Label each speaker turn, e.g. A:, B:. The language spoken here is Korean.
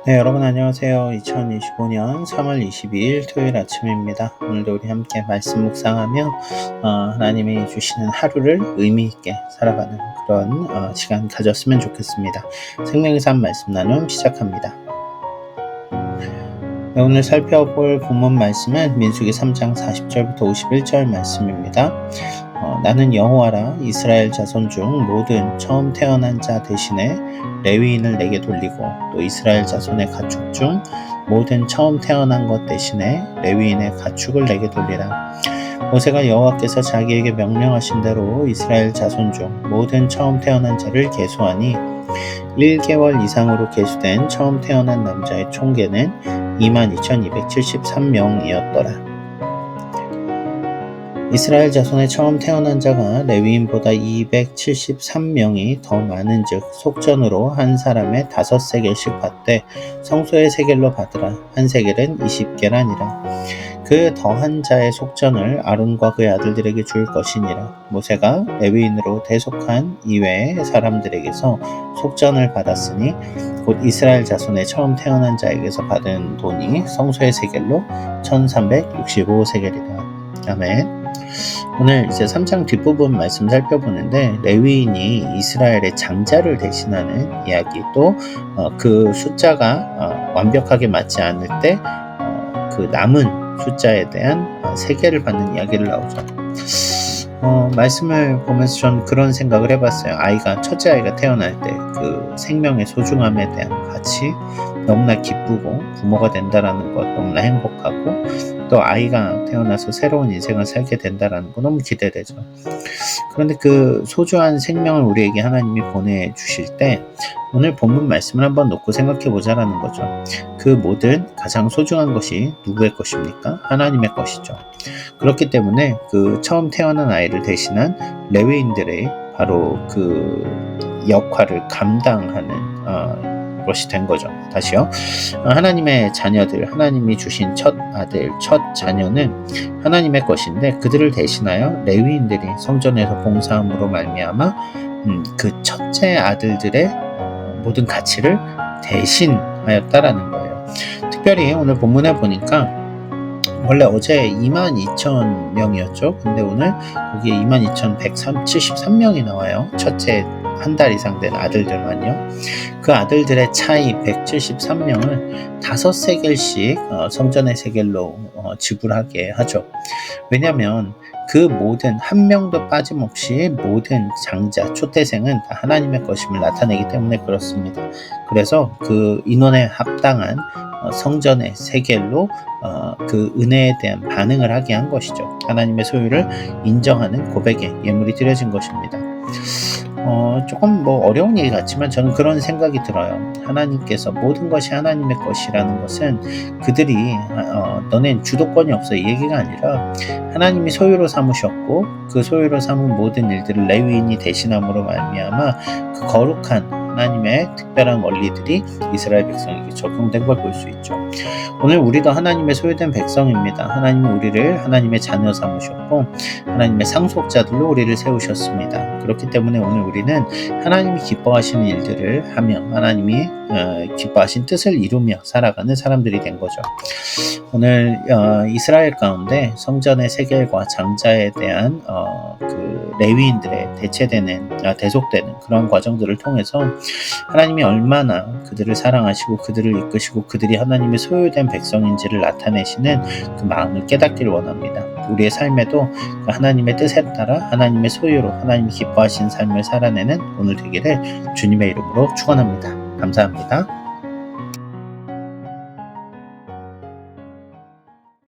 A: 네, 여러분 안녕하세요. 2025년 3월 22일 토요일 아침입니다. 오늘도 우리 함께 말씀 묵상하며 하나님이 주시는 하루를 의미 있게 살아가는 그런 시간 가졌으면 좋겠습니다. 생명의 삶 말씀 나눔 시작합니다. 네, 오늘 살펴볼 본문 말씀은 민수기 3장 40절부터 51절 말씀입니다. 나는 여호와라. 이스라엘 자손 중 모든 처음 태어난 자 대신에 레위인을 내게 돌리고 또 이스라엘 자손의 가축 중 모든 처음 태어난 것 대신에 레위인의 가축을 내게 돌리라. 모세가 여호와께서 자기에게 명령하신 대로 이스라엘 자손 중 모든 처음 태어난 자를 계수하니 1개월 이상으로 계수된 처음 태어난 남자의 총계는 22,273명이었더라. 이스라엘 자손의 처음 태어난 자가 레위인보다 273명이 더 많은즉 속전으로 한 사람에 5세겔씩 받되 성소의 세겔로 받으라. 한 세겔은 20계라니라. 그 더한 자의 속전을 아론과 그의 아들들에게 줄 것이니라. 모세가 레위인으로 대속한 이외의 사람들에게서 속전을 받았으니 곧 이스라엘 자손의 처음 태어난 자에게서 받은 돈이 성소의 세겔로 1365세겔이라. 아멘. 오늘 이제 3장 뒷부분 말씀 살펴보는데 레위인이 이스라엘의 장자를 대신하는 이야기 또 그 숫자가 완벽하게 맞지 않을 때 그 남은 숫자에 대한 세계를 받는 이야기를 나오죠. 말씀을 보면서 전 그런 생각을 해봤어요. 첫째 아이가 태어날 때 그 생명의 소중함에 대한 가치 너무나 기쁘고 부모가 된다라는 것 너무나 행복하고 또 아이가 태어나서 새로운 인생을 살게 된다라는 거 너무 기대되죠. 그런데 그 소중한 생명을 우리에게 하나님이 보내주실 때 오늘 본문 말씀을 한번 놓고 생각해 보자라는 거죠. 그 모든 가장 소중한 것이 누구의 것입니까? 하나님의 것이죠. 그렇기 때문에 그 처음 태어난 아이를 대신한 레위인들의 바로 그 역할을 감당하는 것이 된 거죠. 다시요. 하나님의 자녀들, 하나님이 주신 첫 아들, 첫 자녀는 하나님의 것인데 그들을 대신하여 레위인들이 성전에서 봉사함으로 말미암아 그 첫째 아들들의 모든 가치를 대신하였다라는 거예요. 특별히 오늘 본문에 보니까 원래 어제 22,000명이었죠. 근데 오늘 거기에 22,173명이 나와요. 첫째 한 달 이상 된 아들들만요. 그 아들들의 차이 173명을 5세겔씩 성전의 세겔로 지불하게 하죠. 왜냐하면 그 모든 한 명도 빠짐없이 모든 장자, 초태생은 다 하나님의 것임을 나타내기 때문에 그렇습니다. 그래서 그 인원에 합당한 성전의 세겔로 그 은혜에 대한 반응을 하게 한 것이죠. 하나님의 소유를 인정하는 고백의 예물이 드려진 것입니다. 조금 어려운 얘기 같지만 저는 그런 생각이 들어요. 하나님께서 모든 것이 하나님의 것이라는 것은 그들이 너넨 주도권이 없어 이 얘기가 아니라 하나님이 소유로 삼으셨고 그 소유로 삼은 모든 일들을 레위인이 대신함으로 말미암아 그 거룩한 하나님의 특별한 원리들이 이스라엘 백성에게 적용된 걸 볼 수 있죠. 오늘 우리도 하나님의 소유된 백성입니다. 하나님이 우리를 하나님의 자녀 삼으셨고 하나님의 상속자들로 우리를 세우셨습니다. 그렇기 때문에 오늘 우리는 하나님이 기뻐하시는 일들을 하며 하나님이 기뻐하신 뜻을 이루며 살아가는 사람들이 된 거죠. 오늘 이스라엘 가운데 성전의 세겔과 장자에 대한 그 레위인들의 대속되는 그런 과정들을 통해서 하나님이 얼마나 그들을 사랑하시고 그들을 이끄시고 그들이 하나님의 소유된 백성인지를 나타내시는 그 마음을 깨닫기를 원합니다. 우리의 삶에도 하나님의 뜻에 따라 하나님의 소유로 하나님이 기뻐하시는 삶을 살아내는 오늘 되기를 주님의 이름으로 축원합니다. 감사합니다.